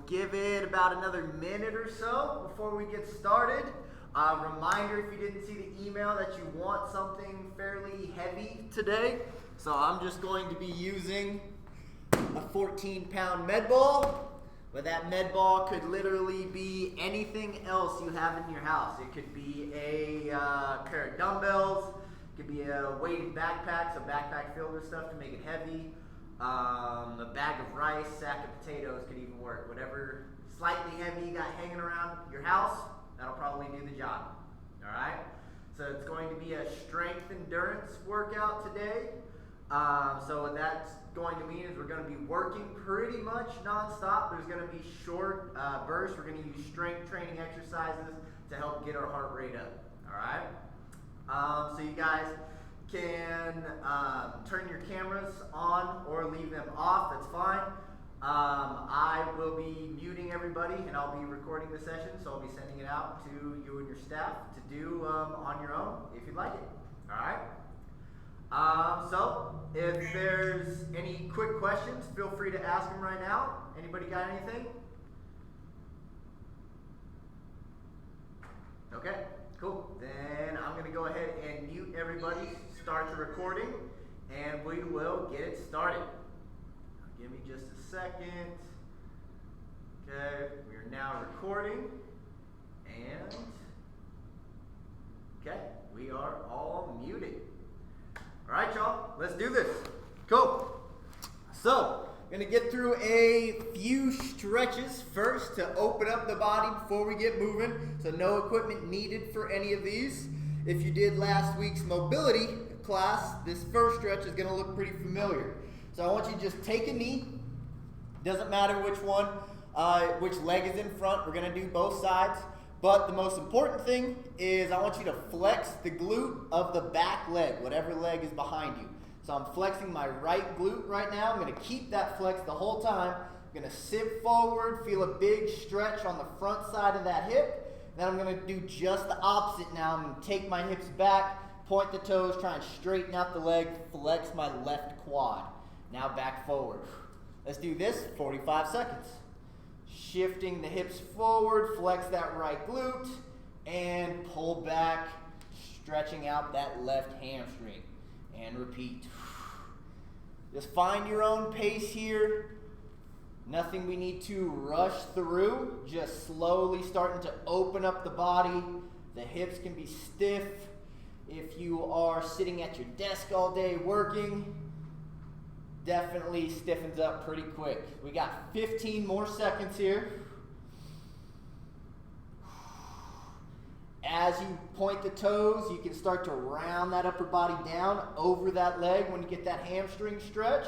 give it about another minute or so before we get started. Reminder, if you didn't see the email, that you want something fairly heavy today. So I'm just going to be using a 14-pound med ball. But that med ball could literally be anything else you have in your house. It could be a pair of dumbbells. It could be a weighted backpack, so backpack filled with stuff to make it heavy. A bag of rice, sack of potatoes could even work. Whatever slightly heavy you got hanging around your house, that'll probably do the job. All right? So it's going to be a strength endurance workout today. So what that's going to mean is we're going to be working pretty much non-stop. There's going to be short bursts. We're going to use strength training exercises to help get our heart rate up. All right? So you guys can turn your cameras on or leave them off. That's fine. I will be muting everybody, and I'll be recording the session, so I'll be sending it out to you and your staff to do on your own if you'd like it. All right? So if there's any quick questions, feel free to ask them right now. Anybody got anything? Okay, cool. Then I'm going to go ahead and mute everybody, start the recording, and we will get it started. Give me just a second. Okay, we are now recording, and okay, we are all muted. All right, y'all, let's do this. Cool. So, I'm going to get through a few stretches first to open up the body before we get moving. So no equipment needed for any of these. If you did last week's mobility class, this first stretch is going to look pretty familiar. So I want you to just take a knee. Doesn't matter which one, which leg is in front. We're going to do both sides. But the most important thing is I want you to flex the glute of the back leg, whatever leg is behind you. So I'm flexing my right glute right now. I'm going to keep that flex the whole time. I'm going to sit forward, feel a big stretch on the front side of that hip. Then I'm going to do just the opposite now. I'm going to take my hips back, point the toes, try and straighten out the leg, flex my left quad. Now back forward. Let's do this 45 seconds. Shifting the hips forward, flex that right glute, and pull back, stretching out that left hamstring. And repeat. Just find your own pace here. Nothing we need to rush through. Just slowly starting to open up the body. The hips can be stiff. If you are sitting at your desk all day working, definitely stiffens up pretty quick. We got 15 more seconds here. As you point the toes, you can start to round that upper body down over that leg when you get that hamstring stretch.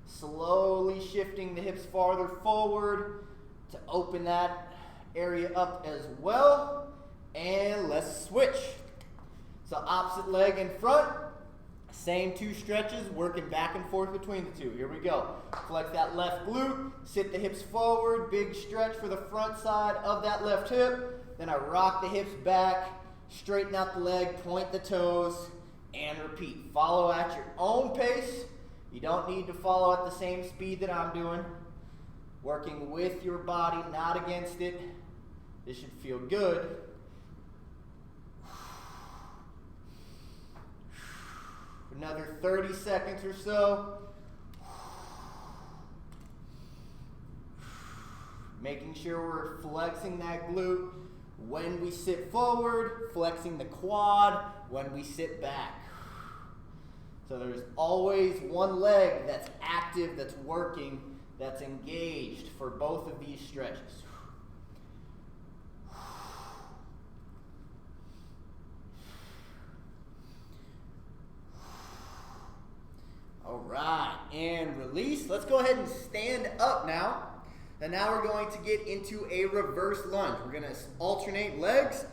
Slowly shifting the hips farther forward to open that area up as well. And let's switch. So opposite leg in front. Same two stretches, working back and forth between the two. Here we go. Flex that left glute, sit the hips forward, big stretch for the front side of that left hip. Then I rock the hips back, straighten out the leg, point the toes, and repeat. Follow at your own pace. You don't need to follow at the same speed that I'm doing. Working with your body, not against it. This should feel good. Another 30 seconds or so. Making sure we're flexing that glute when we sit forward, flexing the quad when we sit back. So there's always one leg that's active, that's working, that's engaged for both of these stretches. All right, and release. Let's go ahead and stand up now. And now we're going to get into a reverse lunge. We're going to alternate legs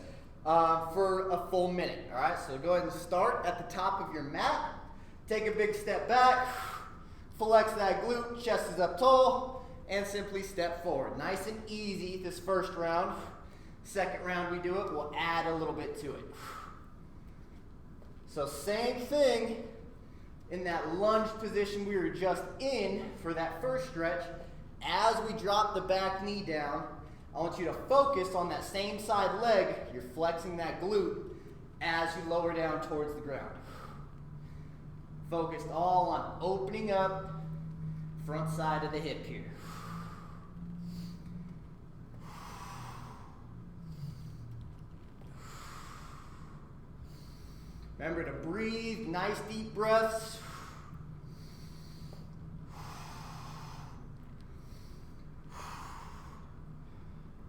for a full minute. All right, so go ahead and start at the top of your mat. Take a big step back. Flex that glute, chest is up tall, and simply step forward. Nice and easy this first round. Second round we do it, we'll add a little bit to it. So same thing in that lunge position we were just in for that first stretch. as we drop the back knee down, I want you to focus on that same side leg. You're flexing that glute as you lower down towards the ground. Focused all on opening up front side of the hip here. Remember to breathe, nice deep breaths.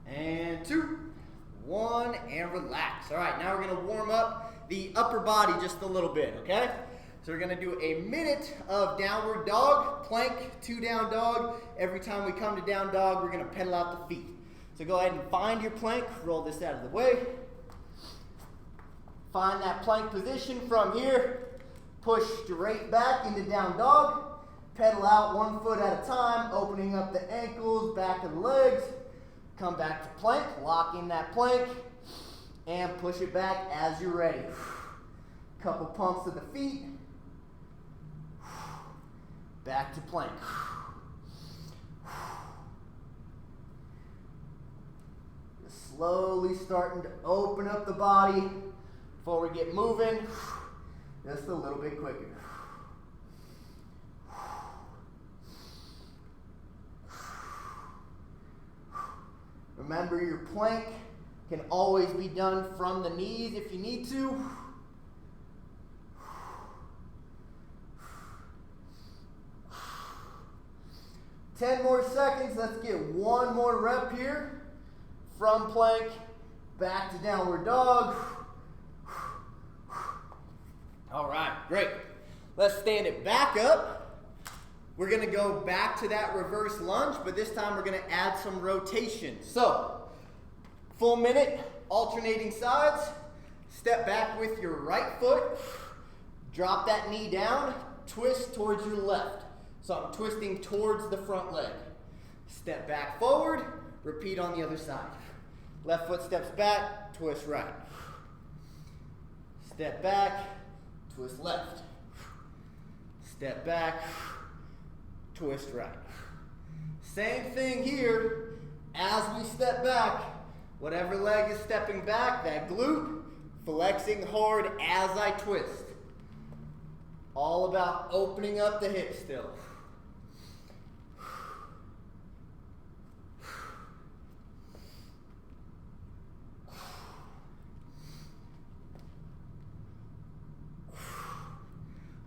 And 2, 1, and relax. All right, now we're gonna warm up the upper body just a little bit, okay? So we're gonna do a minute of downward dog, plank, 2 down dog. Every time we come to down dog, we're gonna pedal out the feet. So go ahead and find your plank, roll this out of the way. Find that plank position from here. Push straight back into down dog. Pedal out 1 foot at a time, opening up the ankles, back of the legs. Come back to plank, lock in that plank, and push it back as you're ready. Couple pumps of the feet. Back to plank. Just slowly starting to open up the body before we get moving, just a little bit quicker. Remember, your plank can always be done from the knees if you need to. Ten more seconds. Let's get 1 more rep here. From plank, back to downward dog. All right, great. Let's stand it back up. We're gonna go back to that reverse lunge, but this time we're gonna add some rotation. So, full minute, alternating sides. Step back with your right foot. Drop that knee down, twist towards your left. So I'm twisting towards the front leg. Step back forward, repeat on the other side. Left foot steps back, twist right. Step back, twist left. Step back, twist right. Same thing here. As we step back, whatever leg is stepping back, that glute, flexing hard as I twist. All about opening up the hips still.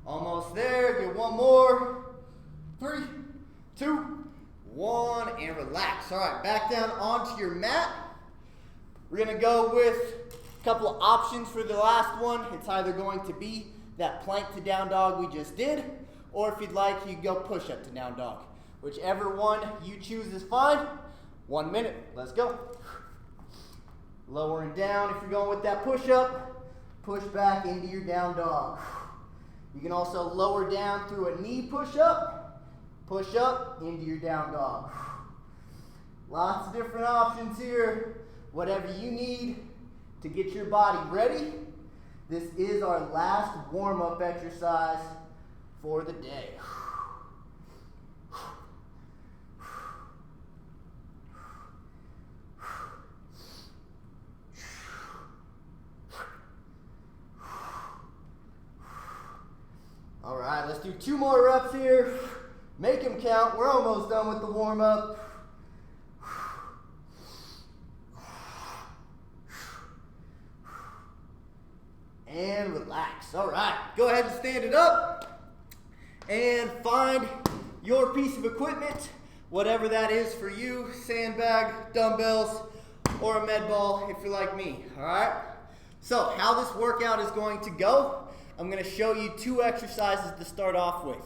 Almost there, get 1 more. 3, 2, 1, and relax. All right, back down onto your mat. We're gonna go with a couple of options for the last one. It's either going to be that plank to down dog we just did, or if you'd like, you can go push up to down dog. Whichever one you choose is fine. 1 minute, let's go. Lowering down if you're going with that push up, push back into your down dog. You can also lower down through a knee push up into your down dog. Lots of different options here. Whatever you need to get your body ready. This is our last warm-up exercise for the day. All right, let's do 2 more reps here. Make them count. We're almost done with the warm-up. And relax. All right, go ahead and stand it up and find your piece of equipment, whatever that is for you, sandbag, dumbbells, or a med ball if you're like me, all right? So how this workout is going to go, I'm gonna show you 2 exercises to start off with.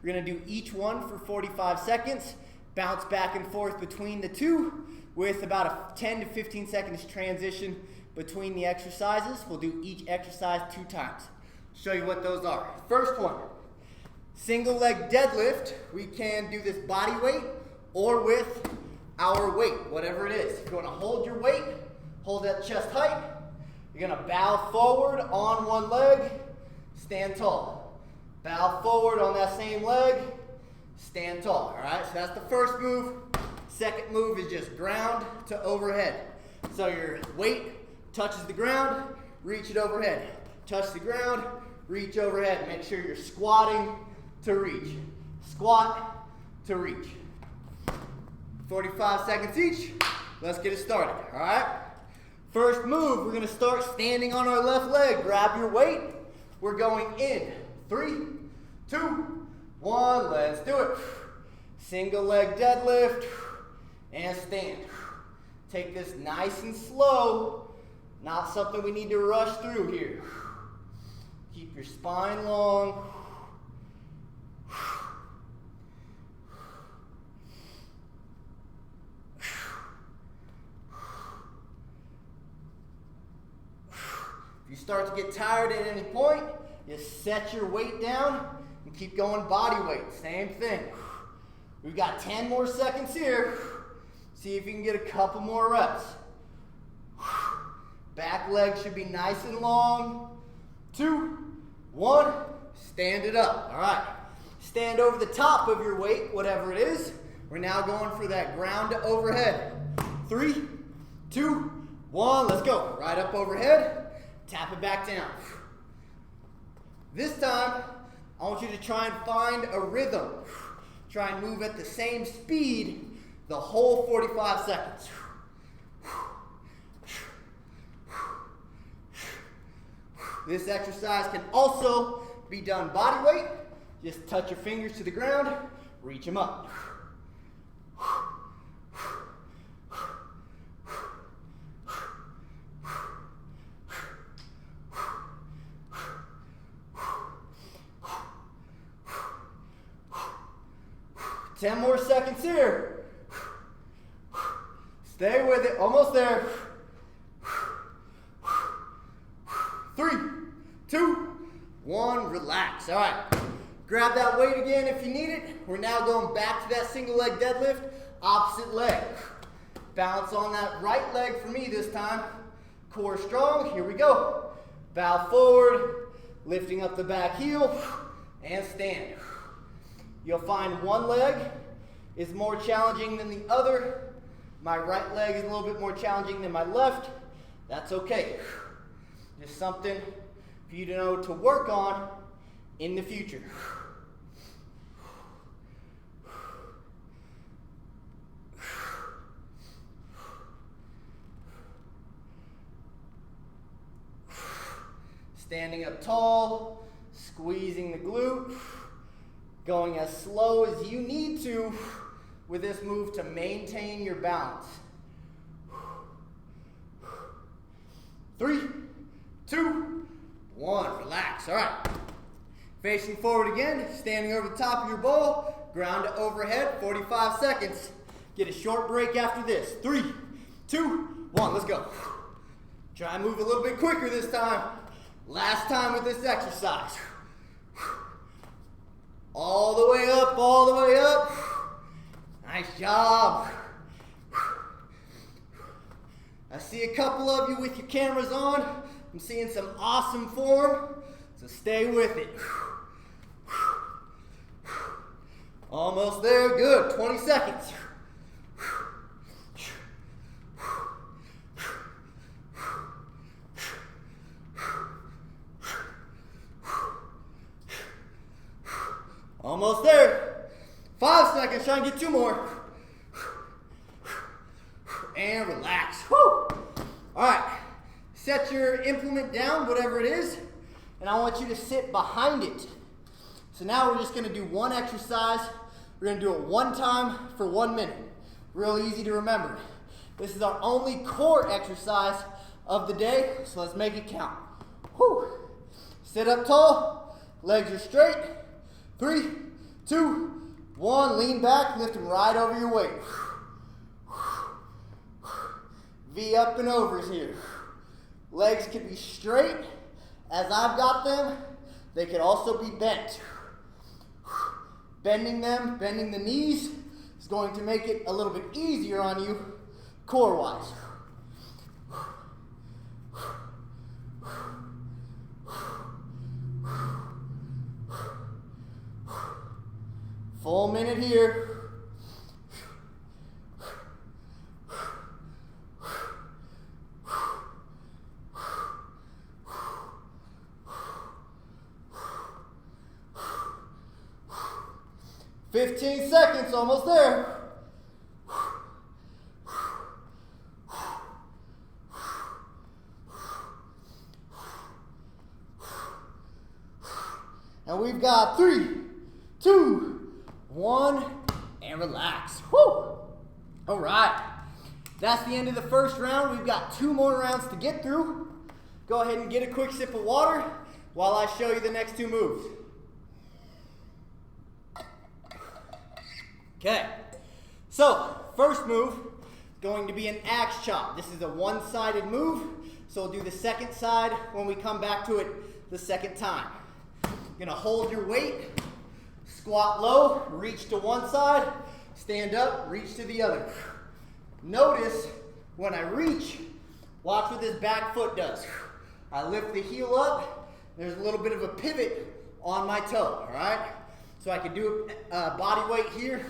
We're gonna do each one for 45 seconds, bounce back and forth between the 2 with about a 10 to 15 seconds transition between the exercises. We'll do each exercise 2 times. Show you what those are. First one, single leg deadlift. We can do this body weight or with our weight, whatever it is. If you wanna hold your weight, hold that chest height. You're gonna bow forward on one leg, stand tall. Bow forward on that same leg, stand tall. All right, so that's the first move. Second move is just ground to overhead. So your weight touches the ground, reach it overhead. Touch the ground, reach overhead. Make sure you're squatting to reach. Squat to reach. 45 seconds each. Let's get it started, all right? First move, we're gonna start standing on our left leg. Grab your weight. We're going in. 3, 2, 1, let's do it. Single leg deadlift and stand. Take this nice and slow, not something we need to rush through here. Keep your spine long. If you start to get tired at any point, just set your weight down and keep going body weight. Same thing. We've got 10 more seconds here. See if you can get a couple more reps. Back leg should be nice and long. 2, 1, stand it up. All right. Stand over the top of your weight, whatever it is. We're now going for that ground to overhead. 3, 2, 1, let's go. Right up overhead. Tap it back down. This time, I want you to try and find a rhythm. Try and move at the same speed the whole 45 seconds. This exercise can also be done body weight. Just touch your fingers to the ground, reach them up. 10 more seconds here. Stay with it, almost there. 3, 2, 1, relax. All right, grab that weight again if you need it. We're now going back to that single leg deadlift, opposite leg. Balance on that right leg for me this time. Core strong, here we go. Bow forward, lifting up the back heel, and stand. You'll find one leg is more challenging than the other. My right leg is a little bit more challenging than my left. That's okay. Just something for you to know to work on in the future. Standing up tall, squeezing the glute. Going as slow as you need to with this move to maintain your balance. 3, 2, 1, relax. All right. Facing forward again, standing over the top of your ball, ground to overhead, 45 seconds. Get a short break after this. 3, 2, 1, let's go. Try and move a little bit quicker this time. Last time with this exercise. All the way up, all the way up. Nice job. I see a couple of you with your cameras on. I'm seeing some awesome form, so stay with it. Almost there, good, 20 seconds. Almost there. 5 seconds, try and get 2 more. And relax. Woo! All right, set your implement down, whatever it is, and I want you to sit behind it. So now we're just gonna do one exercise. We're gonna do it one time for 1 minute. Real easy to remember. This is our only core exercise of the day, so let's make it count. Woo! Sit up tall, legs are straight. 3, 2, 1, lean back, lift them right over your weight. V up and overs here. Legs can be straight, as I've got them. They can also be bent. Bending them, bending the knees is going to make it a little bit easier on you, core-wise. Full minute here. 15 seconds, almost there. And we've got 3, 2, 1, and relax. Woo! All right. That's the end of the first round. We've got 2 more rounds to get through. Go ahead and get a quick sip of water while I show you the next 2 moves. Okay. So, first move, going to be an axe chop. This is a one-sided move, so we'll do the second side when we come back to it the second time. You're gonna hold your weight, squat low, reach to one side, stand up, reach to the other. Notice when I reach, watch what this back foot does. I lift the heel up, there's a little bit of a pivot on my toe, all right? So I can do a body weight here.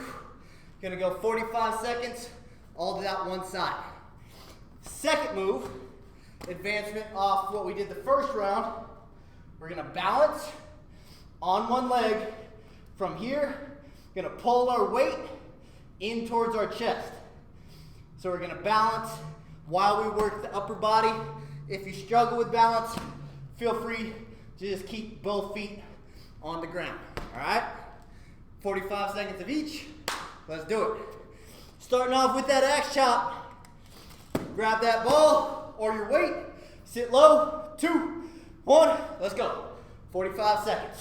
Gonna go 45 seconds, all to that one side. Second move, advancement off what we did the first round. We're gonna balance on one leg. From here, gonna pull our weight in towards our chest. So we're gonna balance while we work the upper body. If you struggle with balance, feel free to just keep both feet on the ground, all right? 45 seconds of each. Let's do it. Starting off with that axe chop. Grab that ball or your weight. Sit low. 2, 1. Let's go. 45 seconds.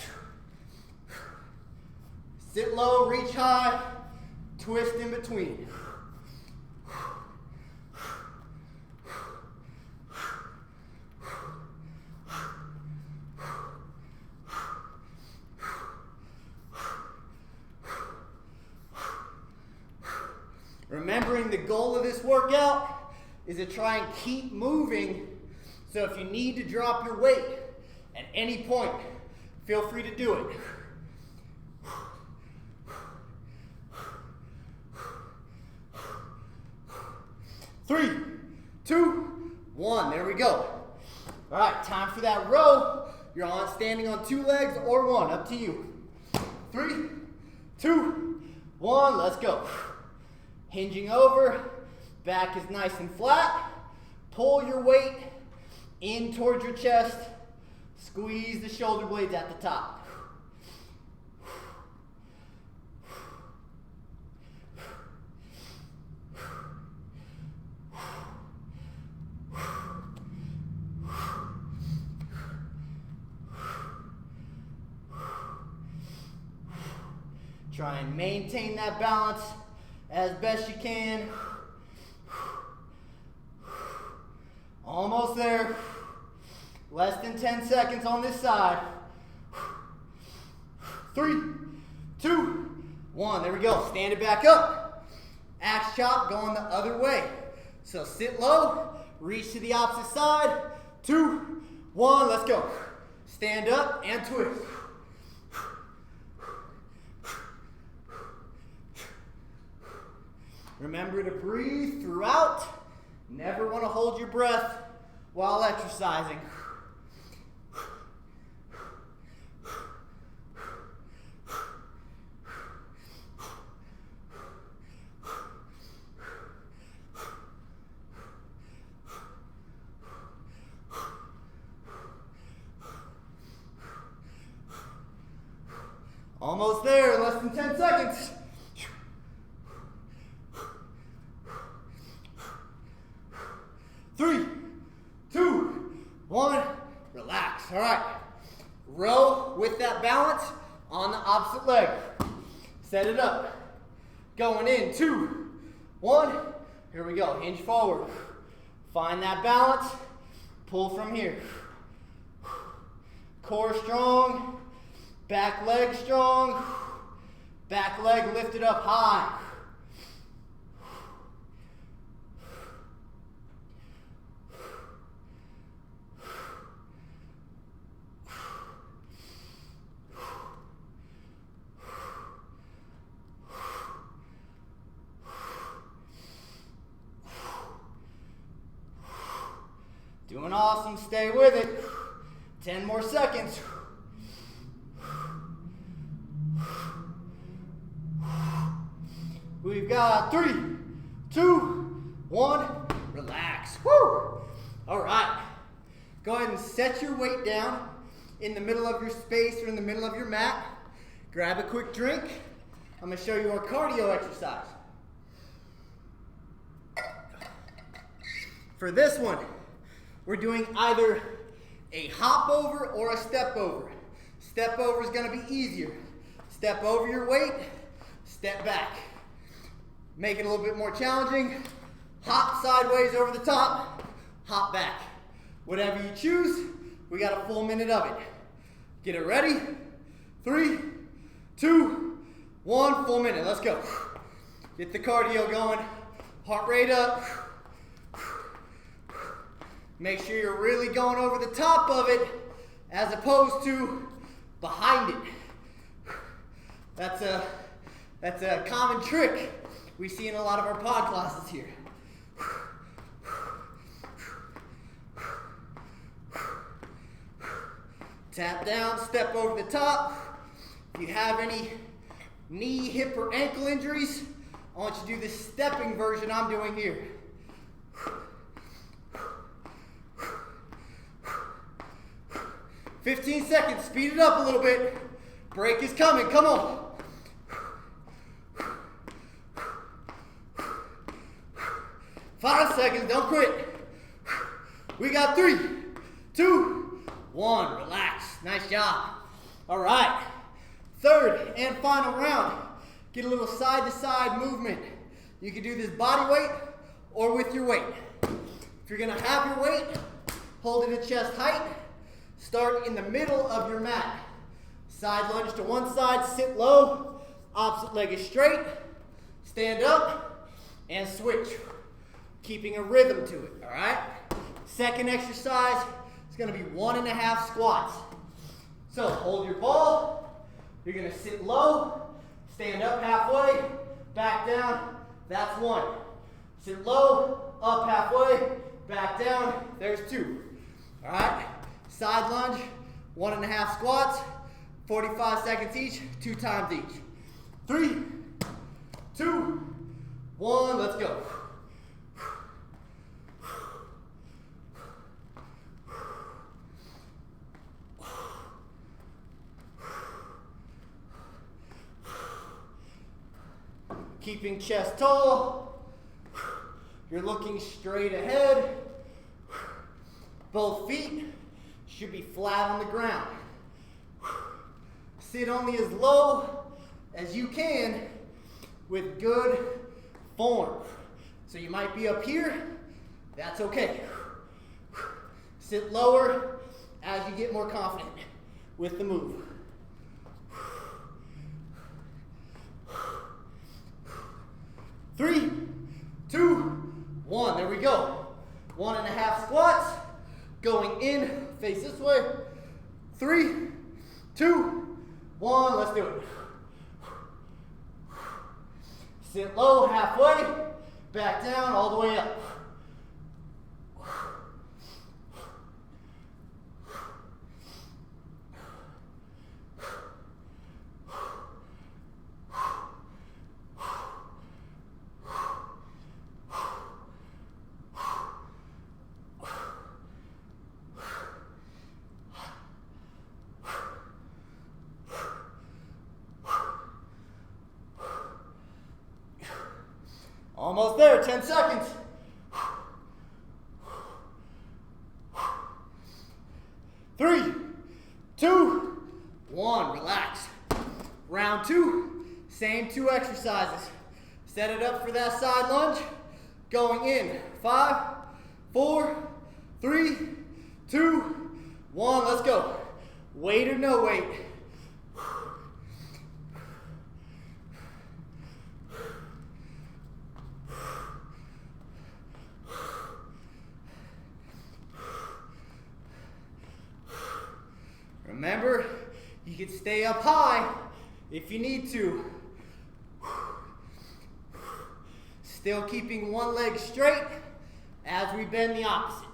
Sit low, reach high, twist in between. Remembering the goal of this workout is to try and keep moving, so if you need to drop your weight at any point, feel free to do it. Three, 2, 1, there we go. All right, time for that row. You're standing on 2 legs or 1, up to you. 3, 2, 1, let's go. Hinging over, back is nice and flat. Pull your weight in towards your chest. Squeeze the shoulder blades at the top. Try and maintain that balance as best you can. Almost there. Less than 10 seconds on this side. 3, 2, 1. There we go. Stand it back up. Axe chop going the other way. So sit low, reach to the opposite side. 2, 1. Let's go. Stand up and twist. Remember to breathe throughout. Never want to hold your breath while exercising. Almost there, less than 10 seconds. Three, 2, 1, relax. All right, row with that balance on the opposite leg. Set it up. Going in, 2, 1. Here we go, hinge forward. Find that balance, pull from here. Core strong, back leg strong, back leg lifted up high. Doing awesome, stay with it. 10 more seconds. got 3, 2, 1, relax. Woo! All right. Go ahead and set your weight down in the middle of your space or in the middle of your mat. Grab a quick drink. I'm going to show you our cardio exercise. For this one, we're doing either a hop over or a step over. Step over is going to be easier. Step over your weight, step back. Make it a little bit more challenging. Hop sideways over the top, hop back. Whatever you choose, we got a full minute of it. Get it ready. 3, 2, 1, full minute. Let's go. Get the cardio going. Heart rate up. Make sure you're really going over the top of it as opposed to behind it. That's a common trick we see in a lot of our pod classes here. Tap down, step over the top. If you have any knee, hip, or ankle injuries, I want you to do the stepping version I'm doing here. 15 seconds, speed it up a little bit. Break is coming, come on. Five seconds, don't quit. We got 3, 2, 1, relax. Nice job. All right, third and final round. Get a little side to side movement. You can do this body weight or with your weight. If you're gonna have your weight, hold it at chest height. Start in the middle of your mat. Side lunge to one side, sit low, opposite leg is straight, stand up, and switch. Keeping a rhythm to it, all right? Second exercise is gonna be 1.5 squats. So hold your ball, you're gonna sit low, stand up halfway, back down, that's 1. Sit low, up halfway, back down, there's 2. All right? Side lunge, 1.5 squats, 45 seconds each, 2 times each. 3, 2, 1, let's go. Keeping chest tall, you're looking straight ahead. Both feet should be flat on the ground. Sit only as low as you can with good form. So you might be up here, that's okay. Sit lower as you get more confident with the move. 3, 2, 1, there we go. 1.5 squats, going in, face this way. 3, 2, 1, let's do it. Sit low, halfway, back down, all the way up. Almost there, 10 seconds. 3, 2, 1, relax. Round 2, same 2 exercises. Set it up for that side lunge. Going in, 5, 4, 3, 2, 1, let's go. Weight or no weight. Remember, you can stay up high if you need to. Still keeping one leg straight as we bend the opposite.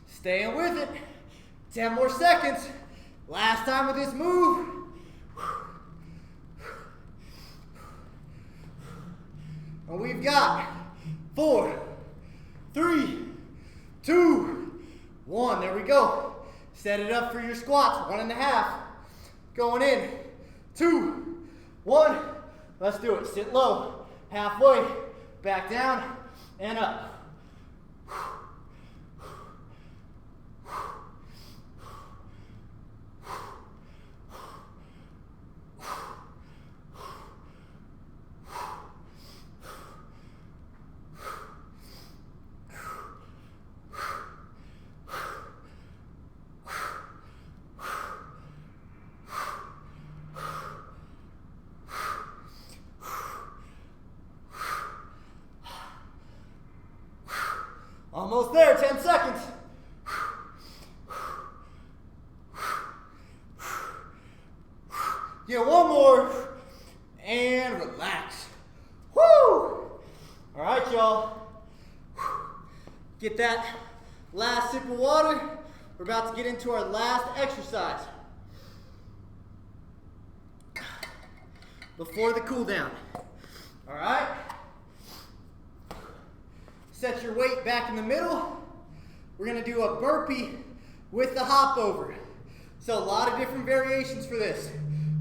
Staying with it. 10 more seconds. Last time with this move. And we've got 4, 3, 2, 1. There we go. Set it up for your squats. 1.5. Going in. 2, 1. Let's do it. Sit low. Halfway. Back down and up. Almost there, 10 seconds. Yeah, one more, and relax. Woo! All right, y'all. Get that last sip of water. We're about to get into our last exercise. Before the cool down. All right? Set your weight back in the middle. We're gonna do a burpee with the hop over. So a lot of different variations for this.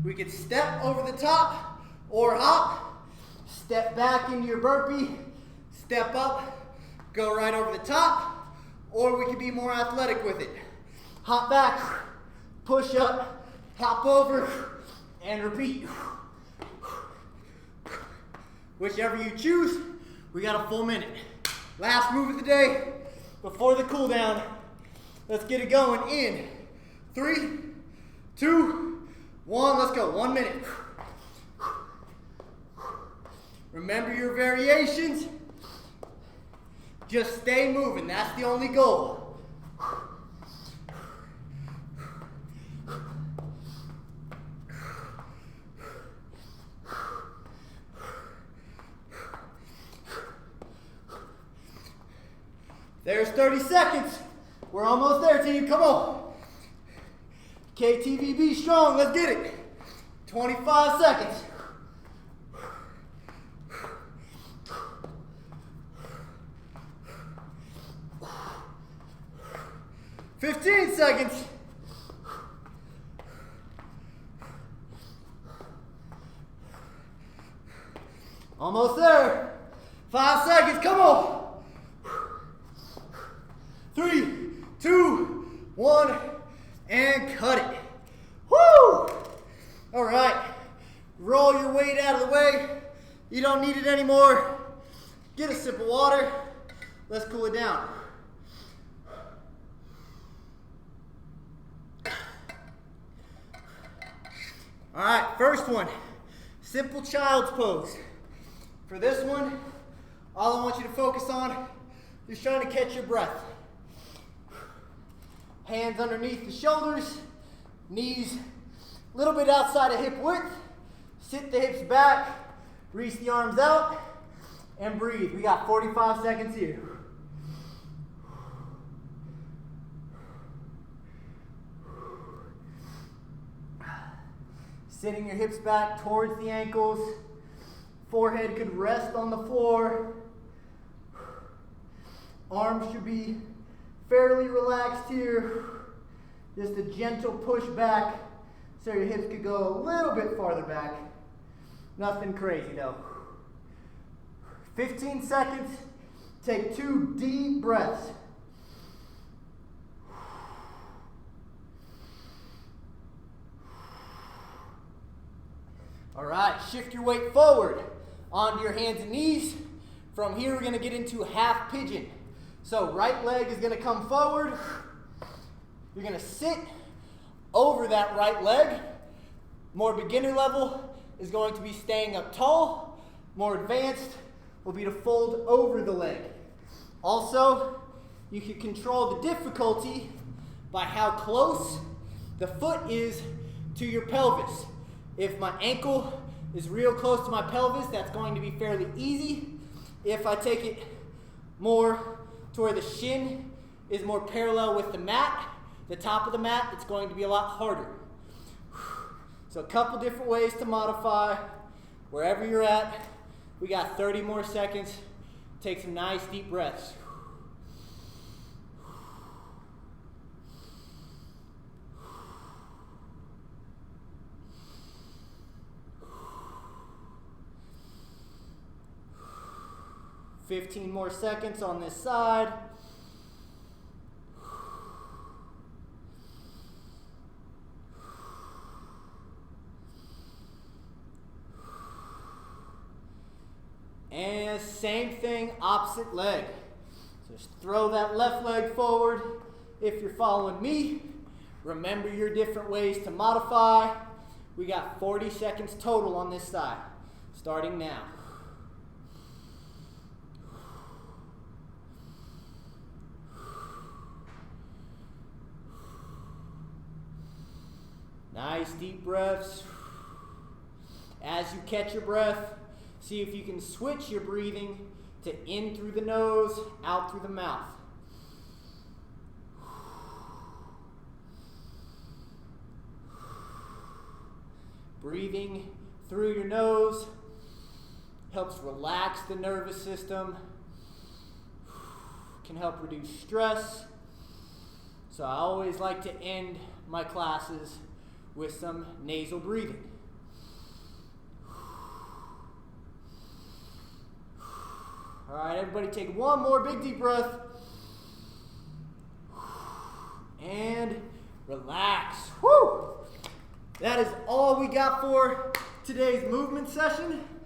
We could step over the top or hop, step back into your burpee, step up, go right over the top, or we could be more athletic with it. Hop back, push up, hop over, and repeat. Whichever you choose, we got a full minute. Last move of the day before the cool down. Let's get it going in 3, 2, 1. Let's go. 1 minute. Remember your variations. Just stay moving. That's the only goal. There's 30 seconds. We're almost there, team. Come on. KTVB strong. Let's get it. 25 seconds. $15 seconds. Almost there. 5 seconds. Come on. 3, 2, 1, and cut it. Woo! All right. Roll your weight out of the way. You don't need it anymore. Get a sip of water. Let's cool it down. All right, first one, simple child's pose. For this one, all I want you to focus on is trying to catch your breath. Hands underneath the shoulders, knees a little bit outside of hip width. Sit the hips back, reach the arms out, and breathe. We got 45 seconds here. Sitting your hips back towards the ankles. Forehead could rest on the floor. Arms should be fairly relaxed here. Just a gentle push back so your hips could go a little bit farther back. Nothing crazy though. 15 seconds. Take 2 deep breaths. All right, shift your weight forward onto your hands and knees. From here, we're gonna get into half pigeon. So right leg is gonna come forward. You're gonna sit over that right leg. More beginner level is going to be staying up tall. More advanced will be to fold over the leg. Also, you can control the difficulty by how close the foot is to your pelvis. If my ankle is real close to my pelvis, that's going to be fairly easy. If I take it more to where the shin is more parallel with the mat, the top of the mat, it's going to be a lot harder. So a couple different ways to modify. Wherever you're at, we got 30 more seconds. Take some nice deep breaths. 15 more seconds on this side. And same thing, opposite leg. So just throw that left leg forward. If you're following me, remember your different ways to modify. We got 40 seconds total on this side, starting now. Nice deep breaths. As you catch your breath, see if you can switch your breathing to in through the nose, out through the mouth. Breathing through your nose helps relax the nervous system, can help reduce stress. So I always like to end my classes with some nasal breathing. All right, everybody take one more big deep breath. And relax. Woo! That is all we got for today's movement session.